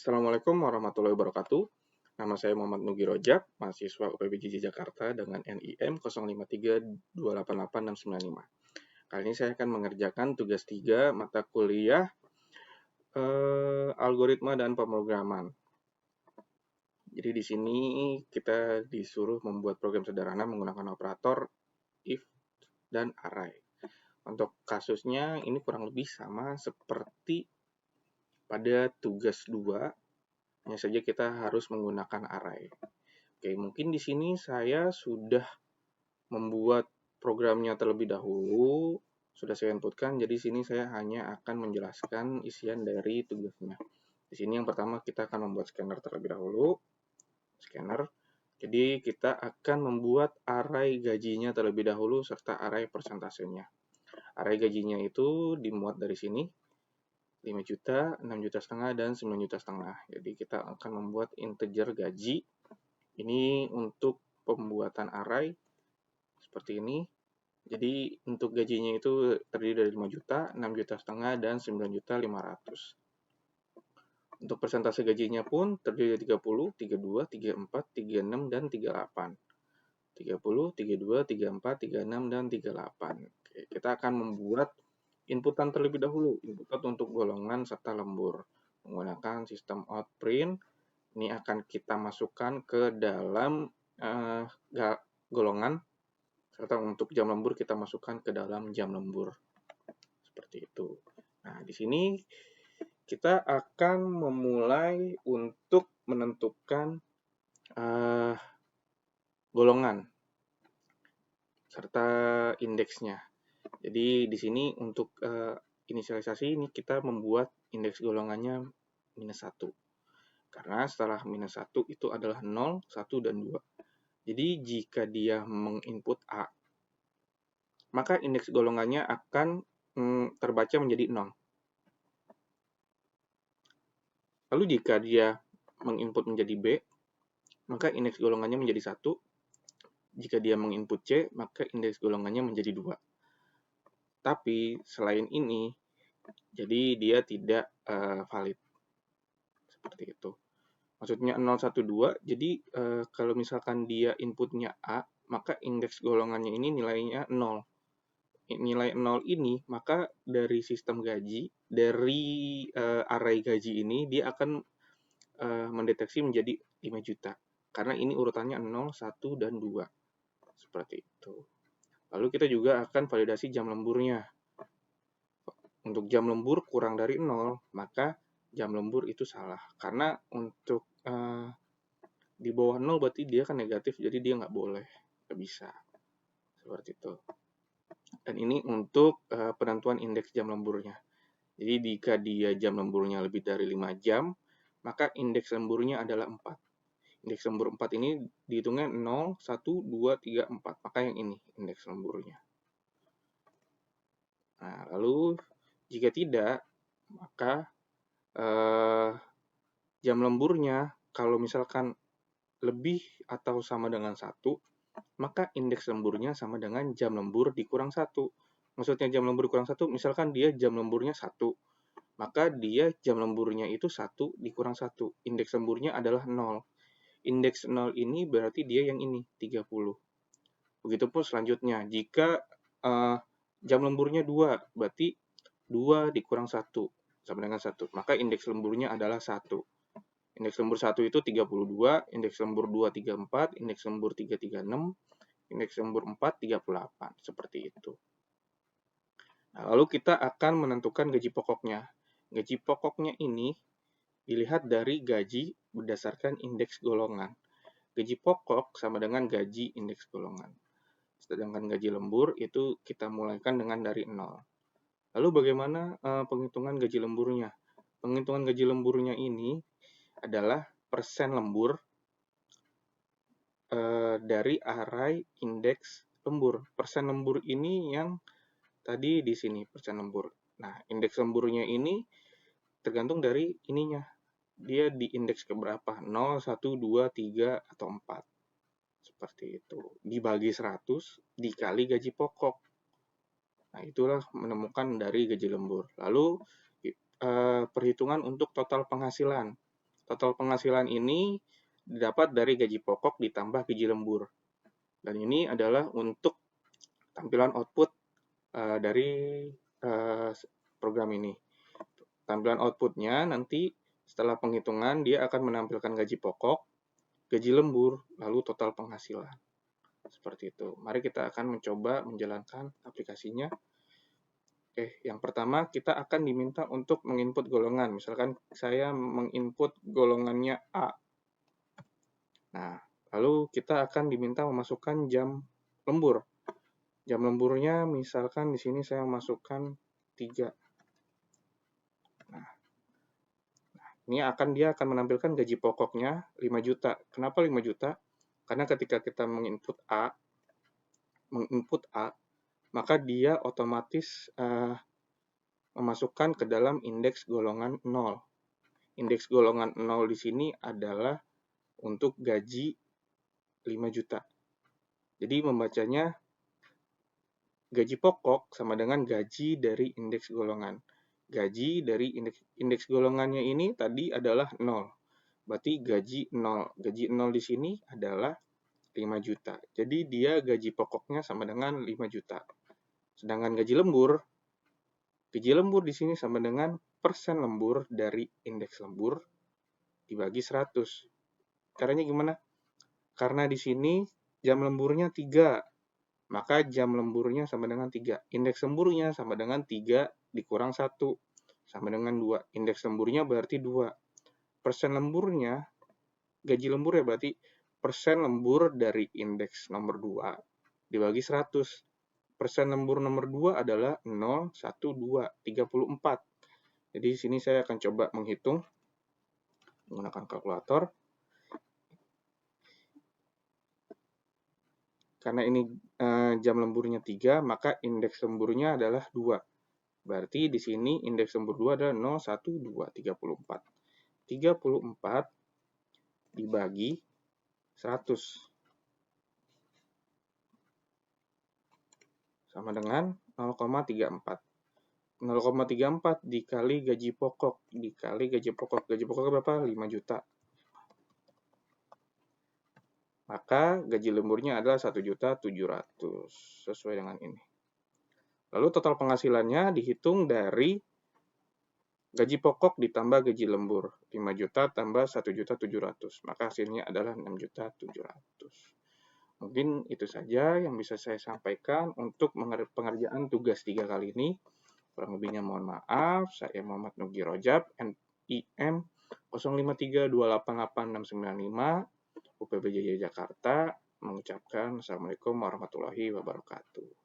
Assalamualaikum warahmatullahi wabarakatuh. Nama saya Muhammad Nugi Rojak, mahasiswa UPBJJ Jakarta dengan NIM 0532888695. Kali ini saya akan mengerjakan tugas 3 mata kuliah algoritma dan pemrograman. Jadi di sini kita disuruh membuat program sederhana menggunakan operator if dan array. Untuk kasusnya ini kurang lebih sama seperti pada tugas 2. Hanya saja kita harus menggunakan array. Oke, mungkin di sini saya sudah membuat programnya terlebih dahulu, sudah saya inputkan, jadi di sini saya hanya akan menjelaskan isian dari tugasnya. Di sini yang pertama kita akan membuat scanner terlebih dahulu. Scanner. Jadi kita akan membuat array gajinya terlebih dahulu serta array persentasenya. Array gajinya itu dimuat dari sini. 5 juta, 6 juta setengah, dan 9 juta setengah. Jadi kita akan membuat integer gaji. Ini untuk pembuatan array seperti ini. Jadi untuk gajinya itu terdiri dari 5 juta, 6 juta setengah, dan 9 juta 500. Untuk persentase gajinya pun terdiri dari 30, 32, 34, 36, dan 38. 30, 32, 34, 36, dan 38. Oke, kita akan membuat inputan terlebih dahulu, inputan untuk golongan serta lembur. Menggunakan sistem outprint, ini akan kita masukkan ke dalam golongan, serta untuk jam lembur kita masukkan ke dalam jam lembur. Seperti itu. Nah, di sini kita akan memulai untuk menentukan golongan serta indeksnya. Jadi di sini untuk inisialisasi ini kita membuat indeks golongannya -1. Karena setelah -1 itu adalah 0, 1, dan 2. Jadi jika dia menginput A, maka indeks golongannya akan terbaca menjadi 0. Lalu jika dia menginput menjadi B, maka indeks golongannya menjadi 1. Jika dia menginput C, maka indeks golongannya menjadi 2. Tapi selain ini, jadi dia tidak valid. Seperti itu. Maksudnya 0, 1, 2, jadi kalau misalkan dia inputnya A, maka indeks golongannya ini nilainya 0. Nilai 0 ini, maka dari sistem gaji, dari array gaji ini, dia akan mendeteksi menjadi 5 juta. Karena ini urutannya 0, 1, dan 2. Seperti itu. Lalu kita juga akan validasi jam lemburnya. Untuk jam lembur kurang dari 0, maka jam lembur itu salah. Karena untuk di bawah 0 berarti dia kan negatif, jadi dia nggak boleh, nggak bisa. Seperti itu. Dan ini untuk penentuan indeks jam lemburnya. Jadi jika dia jam lemburnya lebih dari 5 jam, maka indeks lemburnya adalah 4. Indeks lembur 4 ini dihitungnya 0, 1, 2, 3, 4. Maka yang ini indeks lemburnya. Nah, lalu jika tidak, maka jam lemburnya kalau misalkan lebih atau sama dengan 1, maka indeks lemburnya sama dengan jam lembur dikurang 1. Maksudnya jam lembur dikurang 1, misalkan dia jam lemburnya 1, maka dia jam lemburnya itu 1 dikurang 1. Indeks lemburnya adalah 0. Indeks 0 ini berarti dia yang ini, 30. Begitupun selanjutnya, jika jam lemburnya 2, berarti 2 dikurang 1, sama dengan 1. Maka indeks lemburnya adalah 1. Indeks lembur 1 itu 32, indeks lembur 2, 34, indeks lembur 3, 36, indeks lembur 4, 38. Seperti itu. Nah, lalu kita akan menentukan gaji pokoknya. Gaji pokoknya ini dilihat dari gaji berdasarkan indeks golongan. Gaji pokok sama dengan gaji indeks golongan. Sedangkan gaji lembur itu kita mulaikan dengan dari 0. Lalu bagaimana penghitungan gaji lemburnya? Penghitungan gaji lemburnya ini adalah persen lembur dari array indeks lembur. Persen lembur ini yang tadi di sini, persen lembur. Nah, indeks lemburnya ini tergantung dari ininya. Dia di indeks keberapa? 0, 1, 2, 3, atau 4. Seperti itu. Dibagi 100 dikali gaji pokok. Nah, itulah menemukan dari gaji lembur. Lalu perhitungan untuk total penghasilan. Total penghasilan ini didapat dari gaji pokok ditambah gaji lembur. Dan ini adalah untuk tampilan output dari program ini. Tampilan outputnya nanti setelah penghitungan dia akan menampilkan gaji pokok, gaji lembur, lalu total penghasilan. Seperti itu. Mari kita akan mencoba menjalankan aplikasinya. Oke, yang pertama kita akan diminta untuk menginput golongan. Misalkan saya menginput golongannya A. Nah, lalu kita akan diminta memasukkan jam lembur. Jam lemburnya misalkan di sini saya masukkan 3. Nah, ini dia akan menampilkan gaji pokoknya 5 juta. Kenapa 5 juta? Karena ketika kita menginput A, maka dia otomatis memasukkan ke dalam indeks golongan 0. Indeks golongan 0 di sini adalah untuk gaji 5 juta. Jadi membacanya gaji pokok sama dengan gaji dari indeks golongan. Gaji dari indeks golongannya ini tadi adalah 0. Berarti gaji 0. Gaji 0 di sini adalah 5 juta. Jadi dia gaji pokoknya sama dengan 5 juta. Sedangkan gaji lembur di sini sama dengan persen lembur dari indeks lembur dibagi 100. Caranya gimana? Karena di sini jam lemburnya 3, maka jam lemburnya sama dengan 3. Indeks lemburnya sama dengan 3 dikurang 1, sama dengan 2. Indeks lemburnya berarti 2. Persen lemburnya, gaji lembur ya berarti persen lembur dari indeks nomor 2 dibagi 100. Persen lembur nomor 2 adalah 0, 1, 2, 34. Jadi di sini saya akan coba menghitung menggunakan kalkulator. Karena ini jam lemburnya 3, maka indeks lemburnya adalah 2. Berarti di sini indeks lembur 2 adalah 0, 1, 2, 34. 34 dibagi 100. Sama dengan 0,34. 0,34 dikali gaji pokok. Dikali gaji pokok. Gaji pokok berapa? 5 juta. Maka gaji lemburnya adalah 1.700.000 sesuai dengan ini. Lalu total penghasilannya dihitung dari gaji pokok ditambah gaji lembur. 5 juta tambah 1.700.000. Maka hasilnya adalah 6.700.000. Mungkin itu saja yang bisa saya sampaikan untuk pengerjaan tugas 3 kali ini. Kurang lebihnya mohon maaf. Saya Muhammad Nugi Rojab, NIM 0532888695, UPBJJ Jakarta, mengucapkan Assalamualaikum warahmatullahi wabarakatuh.